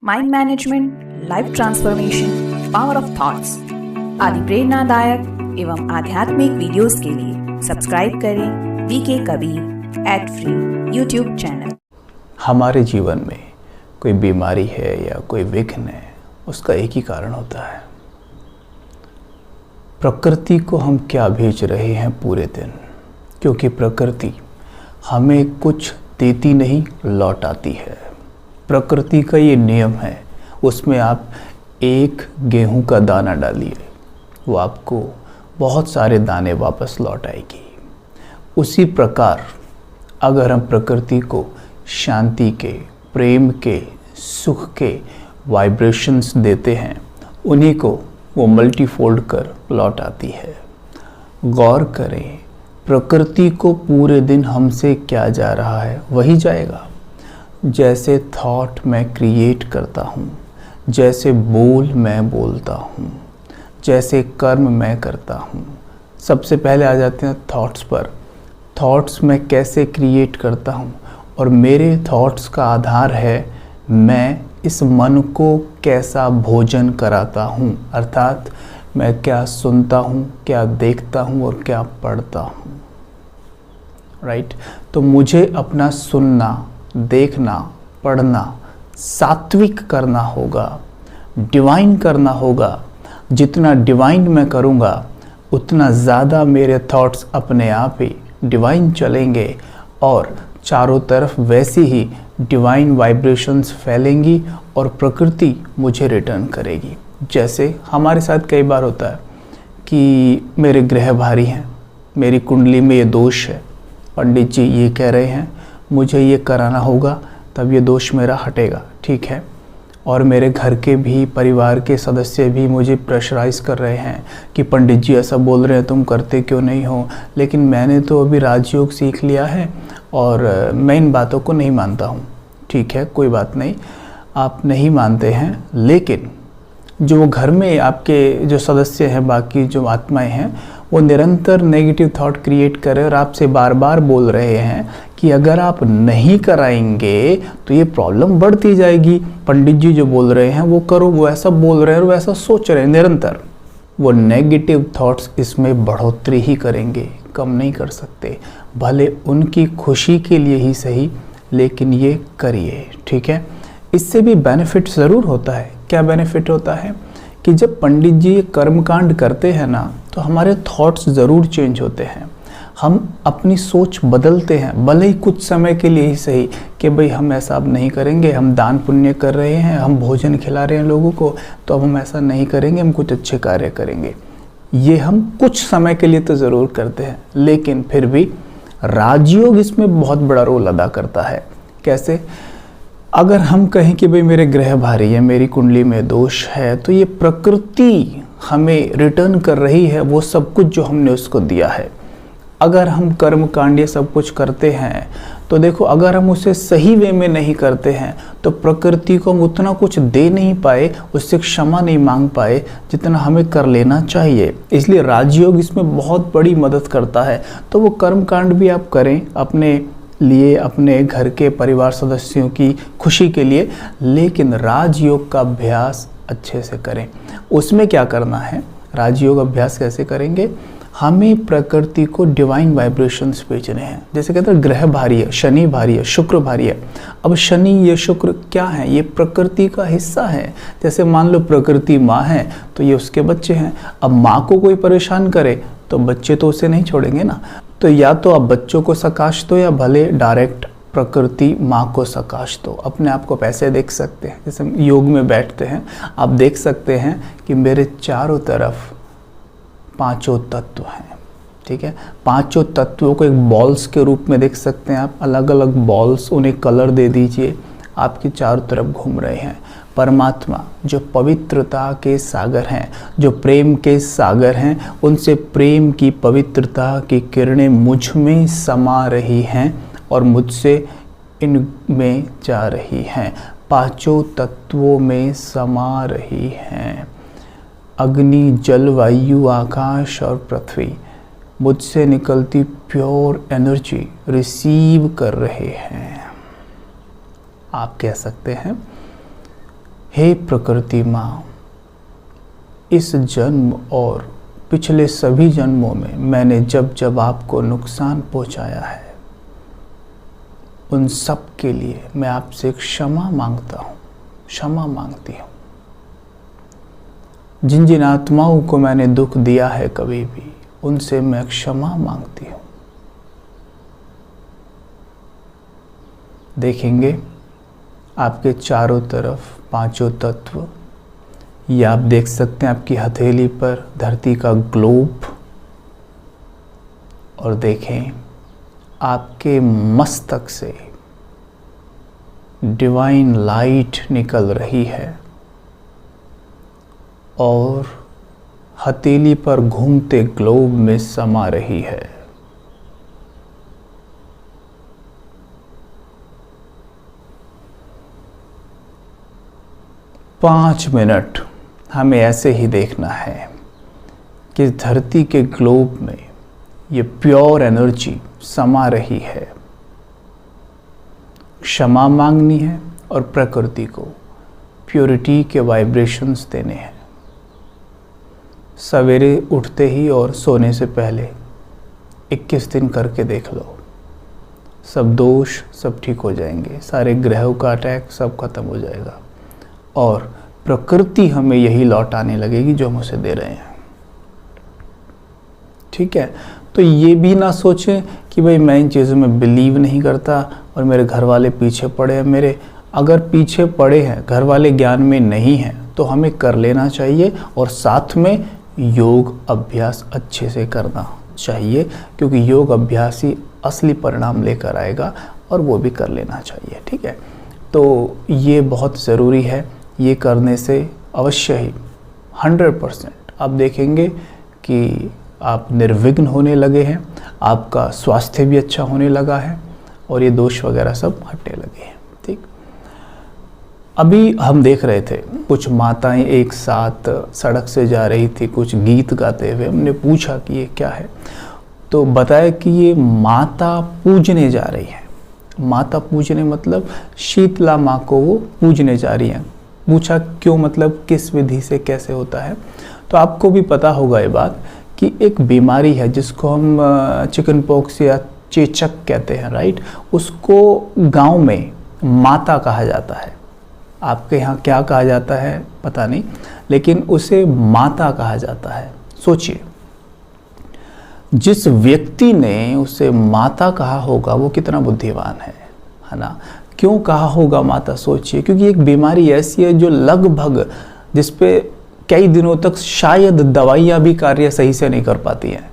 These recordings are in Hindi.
Mind management, life transformation, power of thoughts आदि प्रेरणादायक एवं आध्यात्मिक वीडियोस के लिए सब्सक्राइब करें VK Kabir @free YouTube channel. हमारे जीवन में कोई बीमारी है या कोई विघ्न है, उसका एक ही कारण होता है, प्रकृति को हम क्या भेज रहे हैं पूरे दिन। क्योंकि प्रकृति हमें कुछ देती नहीं, लौटाती है। प्रकृति का ये नियम है, उसमें आप एक गेहूं का दाना डालिए, वो आपको बहुत सारे दाने वापस लौट आएगी। उसी प्रकार अगर हम प्रकृति को शांति के, प्रेम के, सुख के वाइब्रेशंस देते हैं, उन्हीं को वो मल्टीफोल्ड कर लौट आती है। गौर करें, प्रकृति को पूरे दिन हमसे क्या जा रहा है वही जाएगा। जैसे थॉट मैं क्रिएट करता हूँ, जैसे बोल मैं बोलता हूँ, जैसे कर्म मैं करता हूँ। सबसे पहले आ जाते हैं थॉट्स पर। थॉट्स मैं कैसे क्रिएट करता हूँ, और मेरे थॉट्स का आधार है मैं इस मन को कैसा भोजन कराता हूँ, अर्थात मैं क्या सुनता हूँ, क्या देखता हूँ और क्या पढ़ता हूँ। राइट? तो मुझे अपना सुनना, देखना, पढ़ना सात्विक करना होगा, डिवाइन करना होगा। जितना डिवाइन मैं करूँगा, उतना ज़्यादा मेरे थॉट्स अपने आप ही डिवाइन चलेंगे और चारों तरफ वैसी ही डिवाइन वाइब्रेशंस फैलेंगी और प्रकृति मुझे रिटर्न करेगी। जैसे हमारे साथ कई बार होता है कि मेरे ग्रह भारी हैं, मेरी कुंडली में ये दोष है, पंडित जी ये कह रहे हैं मुझे ये कराना होगा तब ये दोष मेरा हटेगा, ठीक है। और मेरे घर के भी, परिवार के सदस्य भी मुझे प्रेशराइज कर रहे हैं कि पंडित जी ऐसा बोल रहे हैं, तुम करते क्यों नहीं हो। लेकिन मैंने तो अभी राजयोग सीख लिया है और मैं इन बातों को नहीं मानता हूँ। ठीक है, कोई बात नहीं, आप नहीं मानते हैं, लेकिन जो घर में आपके जो सदस्य हैं, बाकी जो आत्माएं हैं, वो निरंतर नेगेटिव थॉट क्रिएट कर रहे हैं और आपसे बार बार बोल रहे हैं कि अगर आप नहीं कराएंगे तो ये प्रॉब्लम बढ़ती जाएगी। पंडित जी जो बोल रहे हैं वो करो, वो ऐसा बोल रहे हैं और वो ऐसा सोच रहे हैं निरंतर। वो नेगेटिव थॉट्स इसमें बढ़ोतरी ही करेंगे, कम नहीं कर सकते। भले उनकी खुशी के लिए ही सही, लेकिन ये करिए, ठीक है। इससे भी बेनिफिट ज़रूर होता है। क्या बेनिफिट होता है कि जब पंडित जी ये कर्मकांड करते हैं ना, तो हमारे थॉट्स ज़रूर चेंज होते हैं। हम अपनी सोच बदलते हैं, भले ही कुछ समय के लिए ही सही, कि भाई हम ऐसा अब नहीं करेंगे, हम दान पुण्य कर रहे हैं, हम भोजन खिला रहे हैं लोगों को, तो अब हम ऐसा नहीं करेंगे, हम कुछ अच्छे कार्य करेंगे। ये हम कुछ समय के लिए तो ज़रूर करते हैं, लेकिन फिर भी राजयोग इसमें बहुत बड़ा रोल अदा करता है। कैसे? अगर हम कहें कि भाई मेरे ग्रह भारी है, मेरी कुंडली में दोष है, तो ये प्रकृति हमें रिटर्न कर रही है वो सब कुछ जो हमने उसको दिया है। अगर हम कर्म कांड ये सब कुछ करते हैं, तो देखो, अगर हम उसे सही वे में नहीं करते हैं तो प्रकृति को हम उतना कुछ दे नहीं पाए, उससे क्षमा नहीं मांग पाए जितना हमें कर लेना चाहिए। इसलिए राजयोग इसमें बहुत बड़ी मदद करता है। तो वो कर्म कांड भी आप करें अपने लिए, अपने घर के परिवार सदस्यों की खुशी के लिए, लेकिन राजयोग का अभ्यास अच्छे से करें। उसमें क्या करना है, राजयोग अभ्यास कैसे करेंगे? हमें प्रकृति को डिवाइन वाइब्रेशंस भेजने हैं। जैसे कहते हैं ग्रह भारी है, शनि भारी है, शुक्र भारी है। अब शनि, ये शुक्र क्या है? ये प्रकृति का हिस्सा है। जैसे मान लो प्रकृति माँ है तो ये उसके बच्चे हैं। अब माँ को कोई परेशान करे तो बच्चे तो उसे नहीं छोड़ेंगे ना। तो या तो आप बच्चों को सकाश दो, या भले डायरेक्ट प्रकृति माँ को सकाश दो। अपने आप को पैसे देख सकते हैं। जैसे हम योग में बैठते हैं, आप देख सकते हैं कि मेरे चारों तरफ पांचों तत्व हैं, ठीक है। पांचों तत्वों को एक बॉल्स के रूप में देख सकते हैं आप। अलग अलग बॉल्स, उन्हें कलर दे दीजिए, आपके चारों तरफ घूम रहे हैं। परमात्मा जो पवित्रता के सागर हैं, जो प्रेम के सागर हैं, उनसे प्रेम की, पवित्रता की किरणें मुझ में समा रही हैं और मुझसे इनमें जा रही हैं, पांचों तत्वों में समा रही हैं। अग्नि, जल, वायु, आकाश और पृथ्वी मुझसे निकलती प्योर एनर्जी रिसीव कर रहे हैं। आप कह सकते हैं हे प्रकृति माँ, इस जन्म और पिछले सभी जन्मों में मैंने जब जब आपको नुकसान पहुंचाया है, उन सब के लिए मैं आपसे क्षमा मांगता हूँ, क्षमा मांगती हूँ। जिन जिन आत्माओं को मैंने दुख दिया है कभी भी, उनसे मैं क्षमा मांगती हूँ। देखेंगे आपके चारों तरफ पांचों तत्व, या आप देख सकते हैं आपकी हथेली पर धरती का ग्लोब, और देखें आपके मस्तक से डिवाइन लाइट निकल रही है और हथेली पर घूमते ग्लोब में समा रही है। पाँच मिनट हमें ऐसे ही देखना है कि धरती के ग्लोब में ये प्योर एनर्जी समा रही है। क्षमा मांगनी है और प्रकृति को प्योरिटी के वाइब्रेशंस देने हैं। सवेरे उठते ही और सोने से पहले 21 दिन करके देख लो, सब दोष सब ठीक हो जाएंगे, सारे ग्रहों का अटैक सब खत्म हो जाएगा और प्रकृति हमें यही लौटाने लगेगी जो हम उसे दे रहे हैं। ठीक है, तो ये भी ना सोचें कि भाई मैं इन चीज़ों में बिलीव नहीं करता और मेरे घर वाले पीछे पड़े हैं मेरे। अगर पीछे पड़े हैं, घर वाले ज्ञान में नहीं हैं, तो हमें कर लेना चाहिए और साथ में योग अभ्यास अच्छे से करना चाहिए, क्योंकि योग अभ्यास ही असली परिणाम लेकर आएगा और वो भी कर लेना चाहिए। ठीक है, तो ये बहुत ज़रूरी है। ये करने से अवश्य ही 100% आप देखेंगे कि आप निर्विघ्न होने लगे हैं, आपका स्वास्थ्य भी अच्छा होने लगा है और ये दोष वगैरह सब हटने लगे हैं। ठीक, अभी हम देख रहे थे कुछ माताएं एक साथ सड़क से जा रही थी, कुछ गीत गाते हुए। हमने पूछा कि ये क्या है, तो बताया कि ये माता पूजने जा रही है। माता पूजने मतलब शीतला माँ को वो पूजने जा रही हैं। पूछा क्यों, मतलब किस विधि से, कैसे होता है। तो आपको भी पता होगा ये बात कि एक बीमारी है जिसको हम चिकन पॉक्स या चेचक कहते हैं, राइट। उसको गांव में माता कहा जाता है। आपके यहाँ क्या कहा जाता है पता नहीं, लेकिन उसे माता कहा जाता है। सोचिए, जिस व्यक्ति ने उसे माता कहा होगा वो कितना बुद्धिमान है ना। क्यों कहा होगा माता, सोचिए, क्योंकि एक बीमारी ऐसी है जो लगभग, जिस पे कई दिनों तक शायद दवाइयाँ भी कार्य सही से नहीं कर पाती हैं,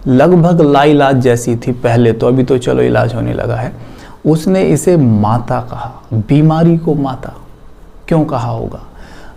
लगभग लाइलाज जैसी थी पहले तो, अभी तो चलो इलाज होने लगा है। उसने इसे माता कहा, बीमारी को माता। क्यों कहा होगा?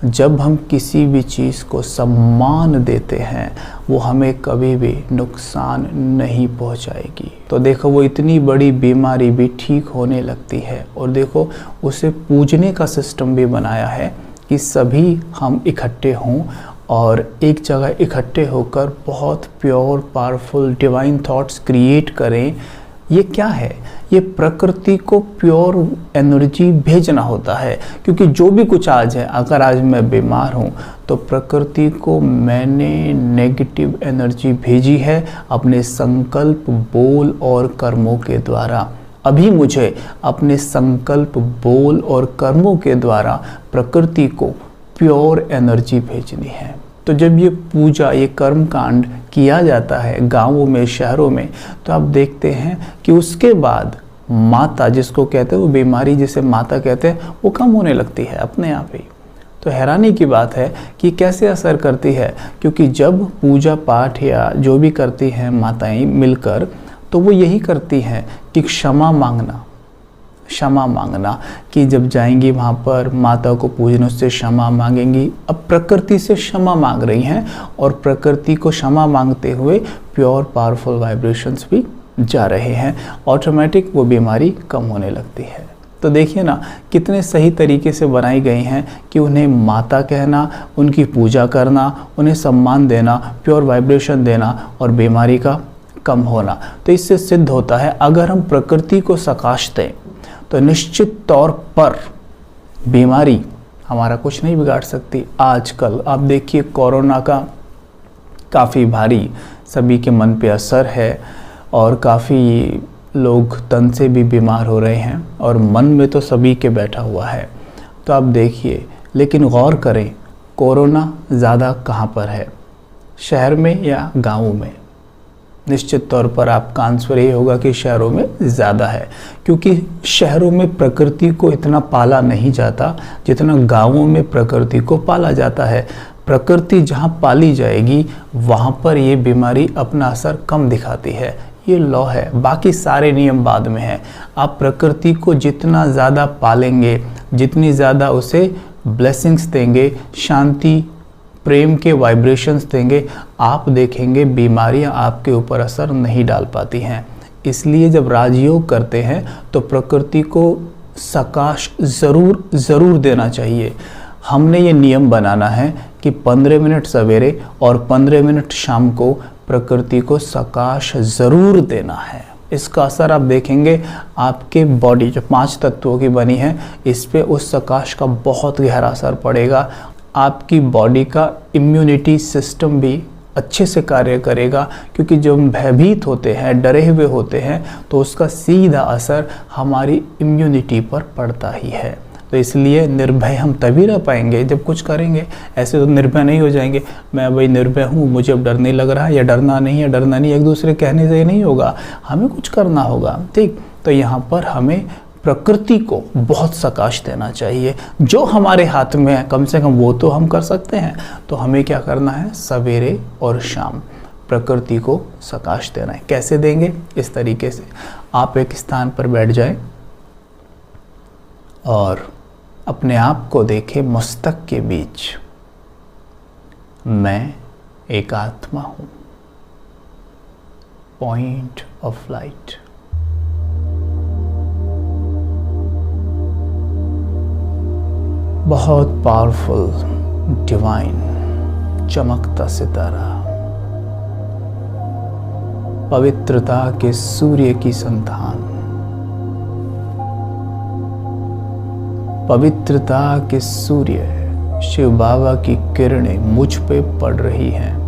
जब हम किसी भी चीज़ को सम्मान देते हैं वो हमें कभी भी नुकसान नहीं पहुंचाएगी। तो देखो वो इतनी बड़ी बीमारी भी ठीक होने लगती है। और देखो उसे पूजने का सिस्टम भी बनाया है कि सभी हम इकट्ठे हों और एक जगह इकट्ठे होकर बहुत pure powerful divine thoughts create करें। ये क्या है? ये प्रकृति को प्योर एनर्जी भेजना होता है। क्योंकि जो भी कुछ आज है, अगर आज मैं बीमार हूँ तो प्रकृति को मैंने नेगेटिव एनर्जी भेजी है अपने संकल्प, बोल और कर्मों के द्वारा। अभी मुझे अपने संकल्प, बोल और कर्मों के द्वारा प्रकृति को प्योर एनर्जी भेजनी है। तो जब ये पूजा, ये कर्म कांड किया जाता है गांवों में, शहरों में, तो आप देखते हैं कि उसके बाद माता, जिसको कहते हैं वो बीमारी जिसे माता कहते हैं, वो कम होने लगती है अपने आप ही। तो हैरानी की बात है कि कैसे असर करती है, क्योंकि जब पूजा पाठ या जो भी करती हैं माताएं मिलकर, तो वो यही करती हैं कि क्षमा मांगना, क्षमा मांगना, कि जब जाएंगी वहाँ पर माता को पूजने, उससे क्षमा मांगेंगी। अब प्रकृति से क्षमा मांग रही हैं और प्रकृति को क्षमा मांगते हुए प्योर पावरफुल वाइब्रेशंस भी जा रहे हैं। ऑटोमेटिक वो बीमारी कम होने लगती है। तो देखिए ना कितने सही तरीके से बनाई गई हैं कि उन्हें माता कहना, उनकी पूजा करना, उन्हें सम्मान देना, प्योर वाइब्रेशन देना और बीमारी का कम होना। तो इससे सिद्ध होता है अगर हम प्रकृति को सकाश दें तो निश्चित तौर पर बीमारी हमारा कुछ नहीं बिगाड़ सकती। आजकल आप देखिए कोरोना का काफ़ी भारी सभी के मन पे असर है और काफ़ी लोग तन से भी बीमार हो रहे हैं और मन में तो सभी के बैठा हुआ है। तो आप देखिए, लेकिन गौर करें कोरोना ज़्यादा कहाँ पर है, शहर में या गाँव में? निश्चित तौर पर आपका आंसर ये होगा कि शहरों में ज़्यादा है, क्योंकि शहरों में प्रकृति को इतना पाला नहीं जाता जितना गाँवों में प्रकृति को पाला जाता है। प्रकृति जहाँ पाली जाएगी वहाँ पर ये बीमारी अपना असर कम दिखाती है। ये लॉ है, बाकी सारे नियम बाद में हैं। आप प्रकृति को जितना ज़्यादा पालेंगे, जितनी ज़्यादा उसे ब्लेसिंग्स देंगे, शांति प्रेम के वाइब्रेशंस देंगे, आप देखेंगे बीमारियां आपके ऊपर असर नहीं डाल पाती हैं। इसलिए जब राजयोग करते हैं तो प्रकृति को सकाश ज़रूर देना चाहिए। हमने ये नियम बनाना है कि 15 मिनट सवेरे और 15 मिनट शाम को प्रकृति को सकाश ज़रूर देना है। इसका असर आप देखेंगे आपके बॉडी जो 5 तत्वों की बनी है इस पे उस सकाश का बहुत गहरा असर पड़ेगा। आपकी बॉडी का इम्यूनिटी सिस्टम भी अच्छे से कार्य करेगा, क्योंकि जब हम भयभीत होते हैं, डरे हुए होते हैं, तो उसका सीधा असर हमारी इम्यूनिटी पर पड़ता ही है। तो इसलिए निर्भय हम तभी रह पाएंगे जब कुछ करेंगे। ऐसे तो निर्भय नहीं हो जाएंगे, मैं भाई निर्भय हूँ, मुझे अब डर नहीं लग रहा है, या डरना नहीं, एक दूसरे कहने से नहीं होगा, हमें कुछ करना होगा। ठीक, तो यहाँ पर हमें प्रकृति को बहुत सकाश देना चाहिए। जो हमारे हाथ में है कम से कम वो तो हम कर सकते हैं। तो हमें क्या करना है, सवेरे और शाम प्रकृति को सकाश देना है। कैसे देंगे? इस तरीके से आप एक स्थान पर बैठ जाएं और अपने आप को देखें मस्तक के बीच। मैं एक आत्मा हूँ, पॉइंट ऑफ लाइट। बहुत पावरफुल, डिवाइन, चमकता सितारा, पवित्रता के सूर्य की संतान, पवित्रता के सूर्य शिव बाबा की किरणें मुझ पे पड़ रही हैं।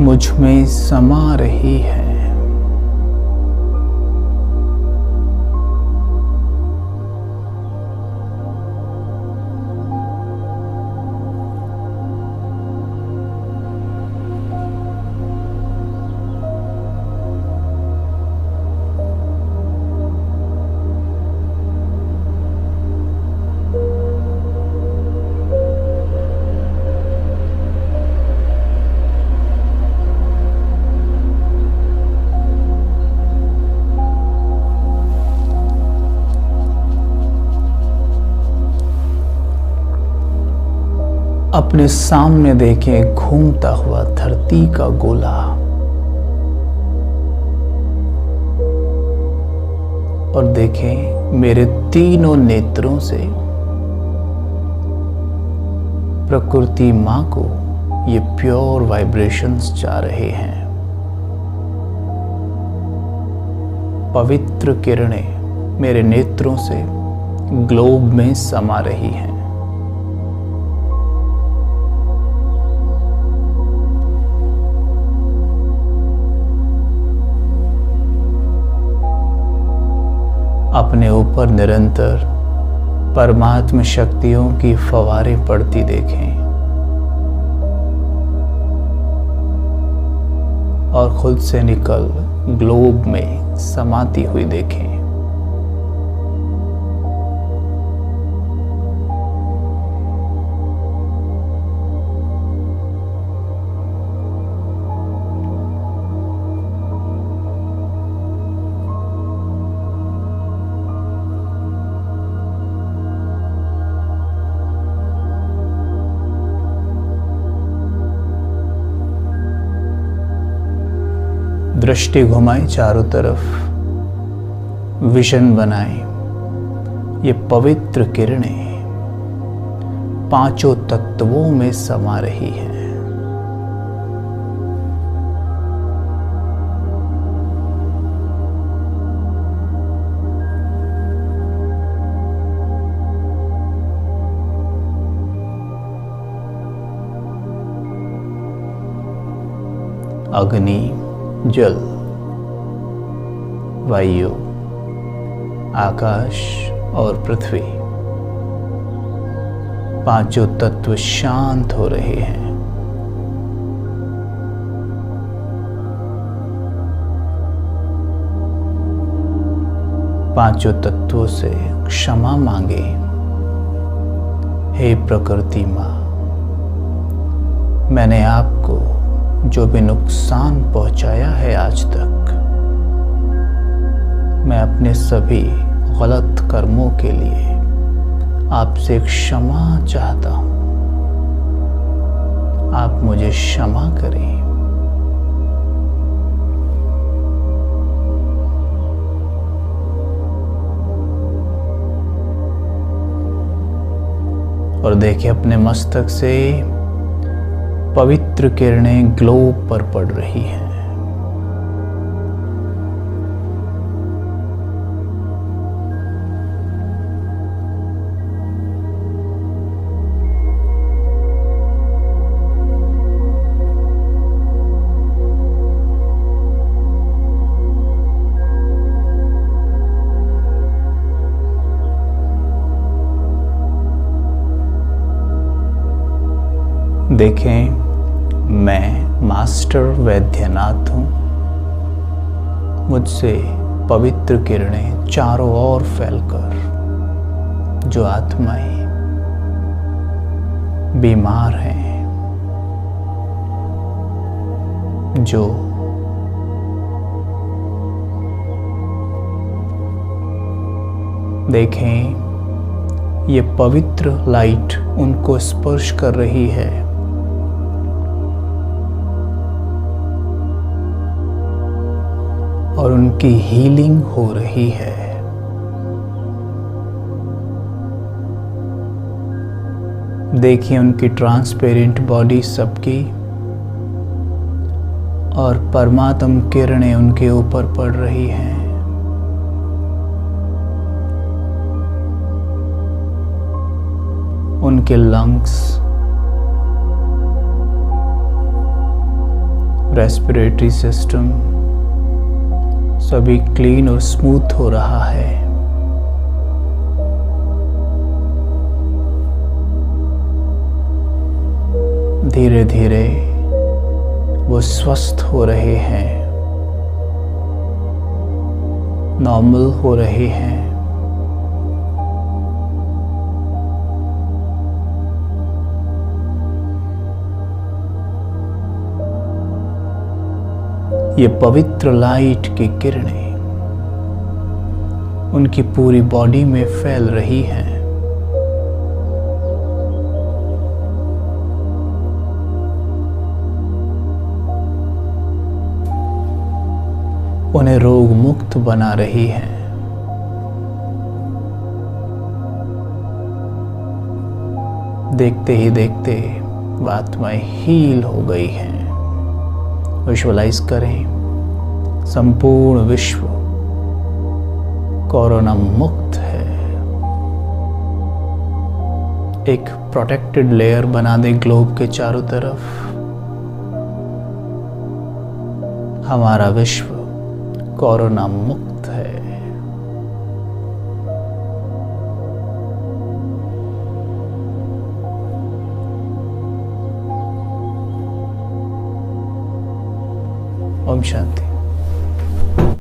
मुझ में समा रही है। अपने सामने देखें घूमता हुआ धरती का गोला, और देखें मेरे तीनों नेत्रों से प्रकृति मां को ये प्योर वाइब्रेशंस जा रहे हैं। पवित्र किरणें मेरे नेत्रों से ग्लोब में समा रही हैं। अपने ऊपर निरंतर परमात्म शक्तियों की फवारें पड़ती देखें और खुद से निकल ग्लोब में समाती हुई देखें। दृष्टि घुमाएं चारों तरफ, विजन बनाएं। ये पवित्र किरणें पांचों तत्वों में समा रही हैं। अग्नि, जल, वायु, आकाश और पृथ्वी, पांचों तत्व शांत हो रहे हैं। पांचों तत्वों से क्षमा मांगे। हे प्रकृति माँ, मैंने आपको जो भी नुकसान पहुंचाया है आज तक, मैं अपने सभी गलत कर्मों के लिए आपसे क्षमा चाहता हूं। आप मुझे क्षमा करें। और देखिए अपने मस्तक से पवित्र किरणें ग्लोब पर पड़ रही हैं। देखें, मैं मास्टर वैद्यनाथ हूँ। मुझसे पवित्र किरणें चारों ओर फैलकर जो आत्माएं बीमार हैं, जो देखें, ये पवित्र लाइट उनको स्पर्श कर रही है। और उनकी हीलिंग हो रही है। देखिए उनकी ट्रांसपेरेंट बॉडी सबकी और परमात्म किरणें उनके ऊपर पड़ रही हैं। उनके लंग्स, रेस्पिरेटरी सिस्टम सभी क्लीन और स्मूथ हो रहा है। धीरे धीरे वो स्वस्थ हो रहे हैं, नॉर्मल हो रहे हैं। ये पवित्र लाइट की किरणें उनकी पूरी बॉडी में फैल रही हैं। उन्हें रोग मुक्त बना रही हैं। देखते ही देखते आत्माएं हील हो गई हैं। विजुअलाइज करें, संपूर्ण विश्व कोरोना मुक्त है। एक प्रोटेक्टेड लेयर बना दें ग्लोब के चारों तरफ। हमारा विश्व कोरोना मुक्त है। ओम शांति।